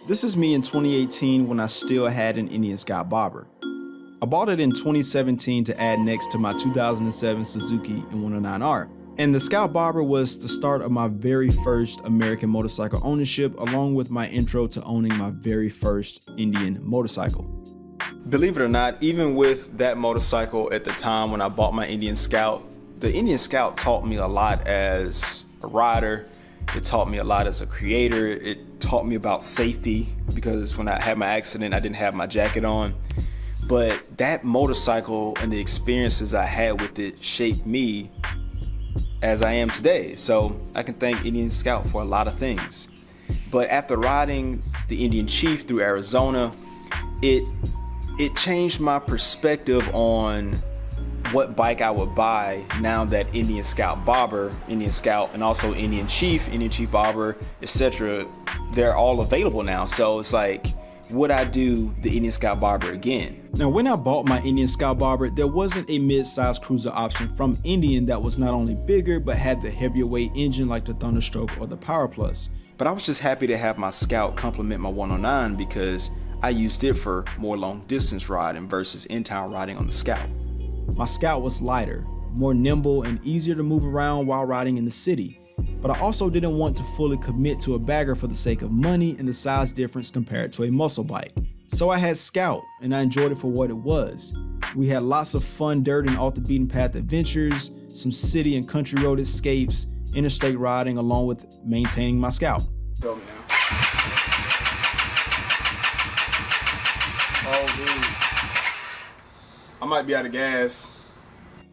This is me in 2018 when I still had an Indian Scout bobber. I bought it in 2017 to add next to my 2007 Suzuki N109R. And the Scout bobber was the start of my very first American motorcycle ownership, along with my intro to owning my very first Indian motorcycle. Believe it or not, even with that motorcycle at the time when I bought my Indian Scout, the Indian Scout taught me a lot as a rider. It taught me a lot as a creator. It taught me about safety because when I had my accident, I didn't have my jacket on. But that motorcycle and the experiences I had with it shaped me as I am today. So I can thank Indian Scout for a lot of things. But after riding the Indian Chief through Arizona, it changed my perspective on what bike I would buy now that Indian Scout bobber, Indian Scout, and also Indian Chief bobber, etc., they're all available now. So it's like, would I do the Indian Scout bobber again? Now, when I bought my Indian Scout bobber, there wasn't a mid-size cruiser option from Indian that was not only bigger, but had the heavier weight engine like the Thunderstroke or the Power Plus. But I was just happy to have my Scout complement my 109 because I used it for more long distance riding versus in-town riding on the Scout. My Scout was lighter, more nimble, and easier to move around while riding in the city. But I also didn't want to fully commit to a bagger for the sake of money and the size difference compared to a muscle bike. So I had Scout, and I enjoyed it for what it was. We had lots of fun dirt and off the beaten path adventures, some city and country road escapes, interstate riding, along with maintaining my Scout. Tell me now. Oh, dude. I might be out of gas.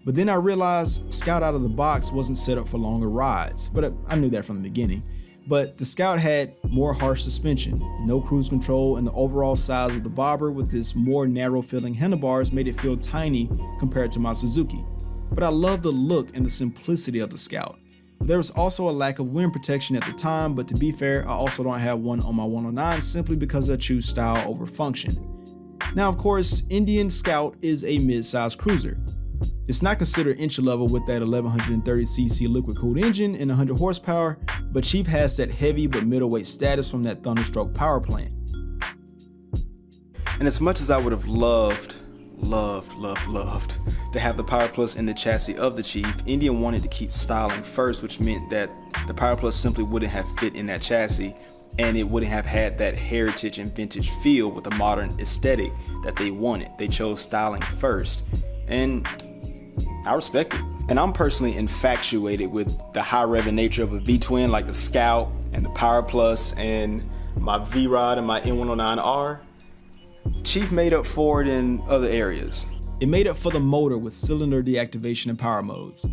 But then I realized Scout out of the box wasn't set up for longer rides, but I knew that from the beginning. But the Scout had more harsh suspension, no cruise control, and the overall size of the bobber with this more narrow filling handlebars made it feel tiny compared to my Suzuki. But I love the look and the simplicity of the Scout. There was also a lack of wind protection at the time, but to be fair, I also don't have one on my 109 simply because I choose style over function. Now, of course, Indian Scout is a mid-size cruiser. It's not considered entry-level with that 1130cc liquid-cooled engine and 100 horsepower, but Chief has that heavy but middleweight status from that Thunderstroke power plant. And as much as I would have loved to have the Power Plus in the chassis of the Chief, Indian wanted to keep styling first, which meant that the Power Plus simply wouldn't have fit in that chassis, and it wouldn't have had that heritage and vintage feel with the modern aesthetic that they wanted. They chose styling first, and I respect it. And I'm personally infatuated with the high revving nature of a V-twin like the Scout and the Power Plus and my V-Rod and my N109R. Chief made up for it in other areas. It made up for the motor with cylinder deactivation and power modes.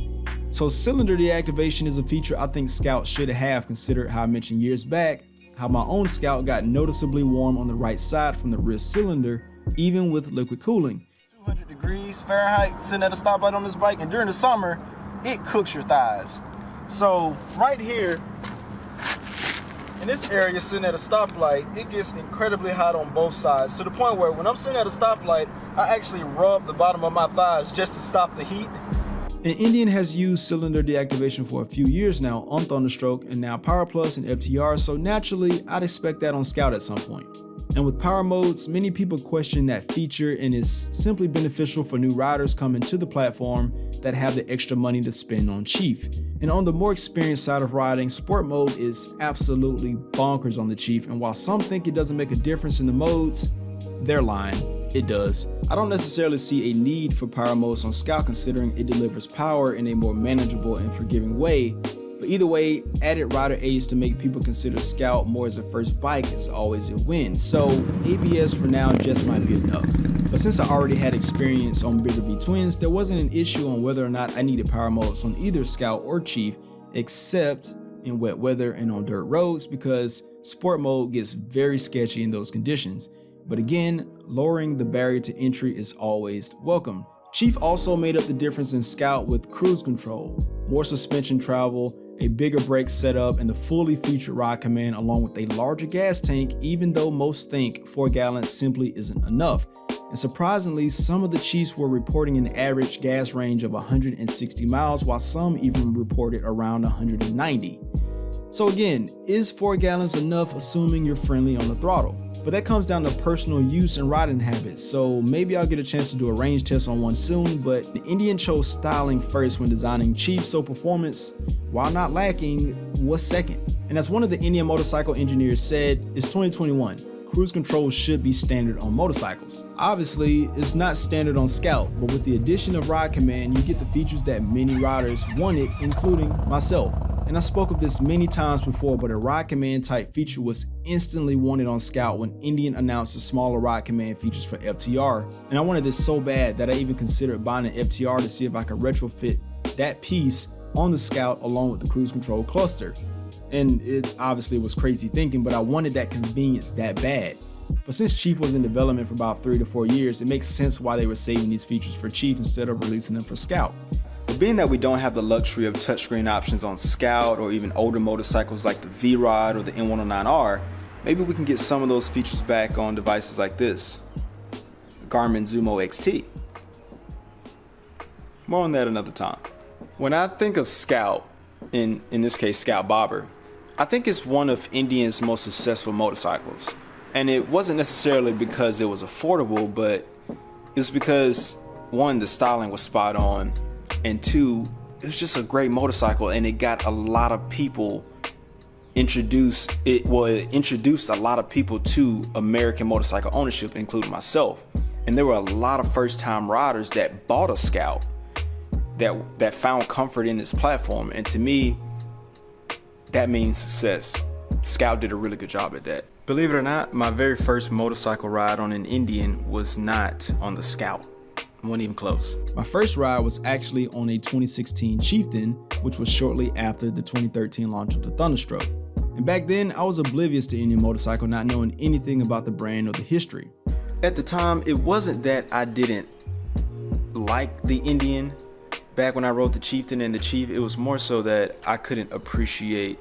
So cylinder deactivation is a feature I think Scouts should have, considered how I mentioned years back how my own Scout got noticeably warm on the right side from the rear cylinder, even with liquid cooling. 200 degrees Fahrenheit sitting at a stoplight on this bike, and during the summer, it cooks your thighs. So right here, in this area sitting at a stoplight, it gets incredibly hot on both sides, to the point where when I'm sitting at a stoplight, I actually rub the bottom of my thighs just to stop the heat. And Indian has used cylinder deactivation for a few years now on Thunderstroke and now Power Plus and FTR, so naturally I'd expect that on Scout at some point. And with power modes, many people question that feature, and is simply beneficial for new riders coming to the platform that have the extra money to spend on Chief. And on the more experienced side of riding, sport mode is absolutely bonkers on the Chief, and while some think it doesn't make a difference in the modes, they're lying. It does. I don't necessarily see a need for power modes on Scout, considering it delivers power in a more manageable and forgiving way. But either way, added rider aids to make people consider Scout more as a first bike is always a win. So ABS for now just might be enough. But since I already had experience on bigger V-twins, there wasn't an issue on whether or not I needed power modes on either Scout or Chief, except in wet weather and on dirt roads, because sport mode gets very sketchy in those conditions. But again, lowering the barrier to entry is always welcome. Chief also made up the difference in Scout with cruise control, more suspension travel, a bigger brake setup, and the fully featured ride command, along with a larger gas tank, even though most think 4 gallons simply isn't enough. And surprisingly, some of the Chiefs were reporting an average gas range of 160 miles, while some even reported around 190. So again, is 4 gallons enough assuming you're friendly on the throttle? But that comes down to personal use and riding habits, so maybe I'll get a chance to do a range test on one soon, but the Indian chose styling first when designing Chief, so performance, while not lacking, was second. And as one of the Indian motorcycle engineers said, it's 2021. Cruise control should be standard on motorcycles. Obviously, it's not standard on Scout, but with the addition of Ride Command, you get the features that many riders wanted, including myself. And I spoke of this many times before, but a Ride Command type feature was instantly wanted on Scout when Indian announced the smaller Ride Command features for FTR. And I wanted this so bad that I even considered buying an FTR to see if I could retrofit that piece on the Scout along with the cruise control cluster. And it obviously was crazy thinking, but I wanted that convenience that bad. But since Chief was in development for about 3 to 4 years, it makes sense why they were saving these features for Chief instead of releasing them for Scout. But being that we don't have the luxury of touchscreen options on Scout or even older motorcycles like the V-Rod or the N109R, maybe we can get some of those features back on devices like this, the Garmin Zumo XT. More on that another time. When I think of Scout, in this case Scout Bobber, I think it's one of Indian's most successful motorcycles. And it wasn't necessarily because it was affordable, but it's because, one, the styling was spot on, and two, it was just a great motorcycle, and it got a lot of people introduced a lot of people to American motorcycle ownership, including myself. And there were a lot of first-time riders that bought a Scout that found comfort in this platform, and to me, that means success. Scout did a really good job at that. Believe it or not, my very first motorcycle ride on an Indian was not on the Scout. It wasn't even close. My first ride was actually on a 2016 Chieftain, which was shortly after the 2013 launch of the Thunderstroke. And back then, I was oblivious to Indian motorcycle, not knowing anything about the brand or the history. At the time, it wasn't that I didn't like the Indian. Back when I rode the Chieftain and the Chief, it was more so that I couldn't appreciate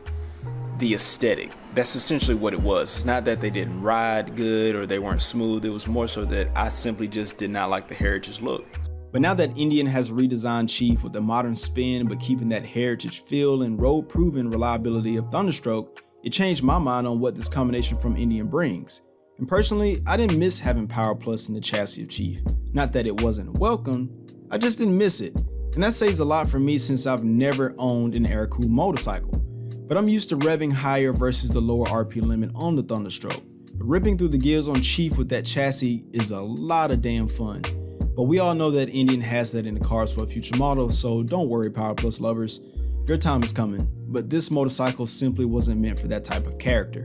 the aesthetic. That's essentially what it was. It's not that they didn't ride good or they weren't smooth. It was more so that I simply just did not like the heritage look. But now that Indian has redesigned Chief with a modern spin but keeping that heritage feel and road-proven reliability of Thunderstroke, it changed my mind on what this combination from Indian brings. And personally, I didn't miss having Power Plus in the chassis of Chief. Not that it wasn't welcome, I just didn't miss it. And that says a lot for me since I've never owned an air-cooled motorcycle. But I'm used to revving higher versus the lower RP limit on the Thunderstroke. But ripping through the gears on Chief with that chassis is a lot of damn fun. But we all know that Indian has that in the cars for a future model, so don't worry, Power Plus lovers. Your time is coming, but this motorcycle simply wasn't meant for that type of character.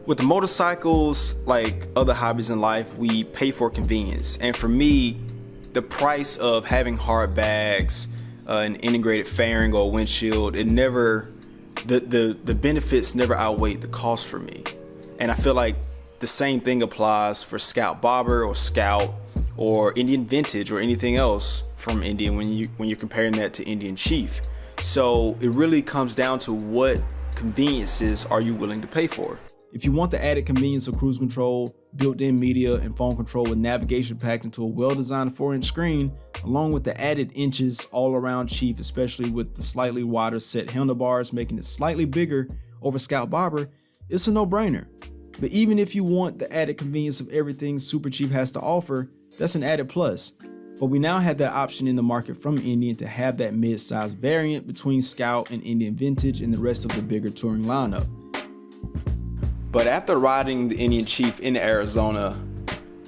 With the motorcycles, like other hobbies in life, we pay for convenience. And for me, the price of having hard bags, an integrated fairing or windshield, the benefits never outweighed the cost for me. And I feel like the same thing applies for Scout Bobber or Scout or Indian Vintage or anything else from Indian when you're comparing that to Indian Chief. So it really comes down to what conveniences are you willing to pay for. If you want the added convenience of cruise control, built-in media, and phone control with navigation packed into a well-designed 4-inch screen, along with the added inches all around Chief, especially with the slightly wider set handlebars making it slightly bigger over Scout Bobber, it's a no-brainer. But even if you want the added convenience of everything Super Chief has to offer, that's an added plus. But we now have that option in the market from Indian to have that mid-size variant between Scout and Indian Vintage and the rest of the bigger touring lineup. But after riding the Indian Chief in Arizona,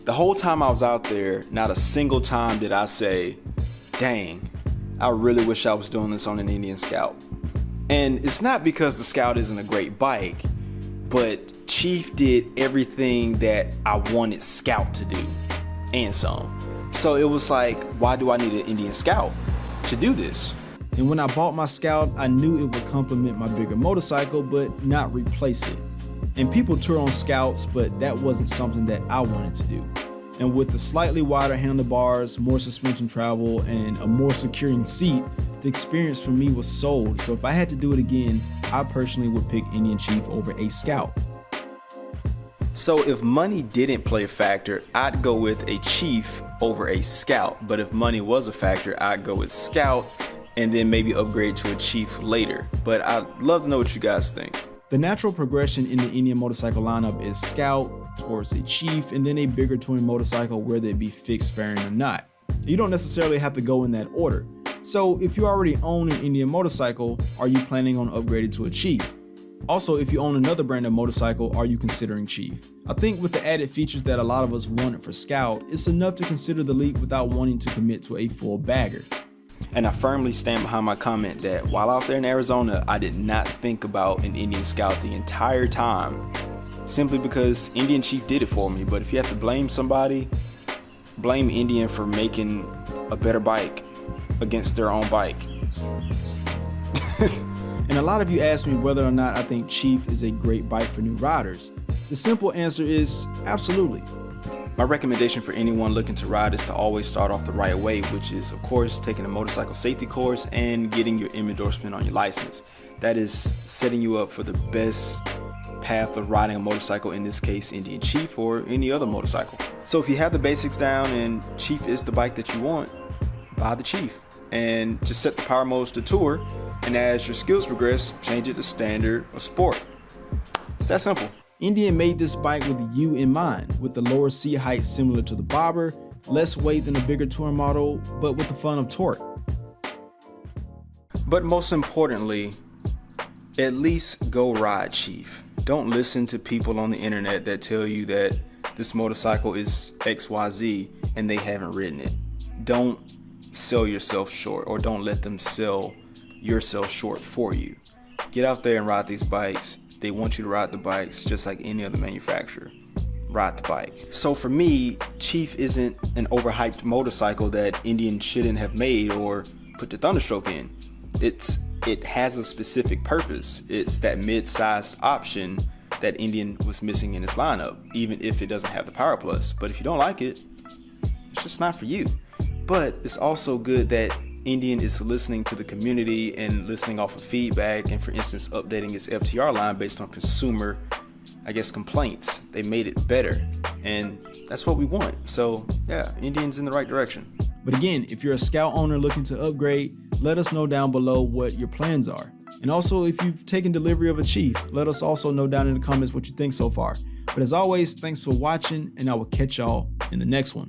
the whole time I was out there, not a single time did I say, dang, I really wish I was doing this on an Indian Scout. And it's not because the Scout isn't a great bike, but Chief did everything that I wanted Scout to do, and some. So it was like, why do I need an Indian Scout to do this? And when I bought my Scout, I knew it would complement my bigger motorcycle, but not replace it. And people tour on Scouts, but that wasn't something that I wanted to do. And with the slightly wider handlebars, more suspension travel, and a more securing seat, the experience for me was sold. So if I had to do it again, I personally would pick Indian Chief over a Scout. So if money didn't play a factor, I'd go with a Chief over a Scout. But if money was a factor, I'd go with Scout and then maybe upgrade to a Chief later. But I'd love to know what you guys think. The natural progression in the Indian motorcycle lineup is Scout towards a Chief and then a bigger touring motorcycle, whether it be fixed fairing or not. You don't necessarily have to go in that order. So if you already own an Indian motorcycle, are you planning on upgrading to a Chief? Also, if you own another brand of motorcycle, are you considering Chief? I think with the added features that a lot of us wanted for Scout, it's enough to consider the leap without wanting to commit to a full bagger. And I firmly stand behind my comment that while out there in Arizona, I did not think about an Indian Scout the entire time, simply because Indian Chief did it for me. But if you have to blame somebody, blame Indian for making a better bike against their own bike. And a lot of you asked me whether or not I think Chief is a great bike for new riders. The simple answer is absolutely. My recommendation for anyone looking to ride is to always start off the right way, which is, of course, taking a motorcycle safety course and getting your M endorsement on your license. That is setting you up for the best path of riding a motorcycle, in this case, Indian Chief or any other motorcycle. So if you have the basics down and Chief is the bike that you want, buy the Chief and just set the power modes to tour, and as your skills progress, change it to standard or sport. It's that simple. Indian made this bike with you in mind, with the lower seat height similar to the Bobber, less weight than a bigger touring model, but with the fun of torque. But most importantly, at least go ride Chief. Don't listen to people on the internet that tell you that this motorcycle is XYZ and they haven't ridden it. Don't sell yourself short, or don't let them sell yourself short for you. Get out there and ride these bikes. They want you to ride the bikes just like any other manufacturer. Ride the bike. So for me, Chief isn't an overhyped motorcycle that Indian shouldn't have made or put the Thunderstroke in. It has a specific purpose. It's that mid-sized option that Indian was missing in its lineup, even if it doesn't have the Power Plus. But if you don't like it, it's just not for you. But it's also good that Indian is listening to the community and listening off of feedback, and for instance, updating its FTR line based on consumer, complaints. They made it better, and that's what we want. So yeah, Indian's in the right direction. But again, if you're a Scout owner looking to upgrade, let us know down below what your plans are. And also, if you've taken delivery of a Chief, let us also know down in the comments what you think so far. But as always, thanks for watching, and I will catch y'all in the next one.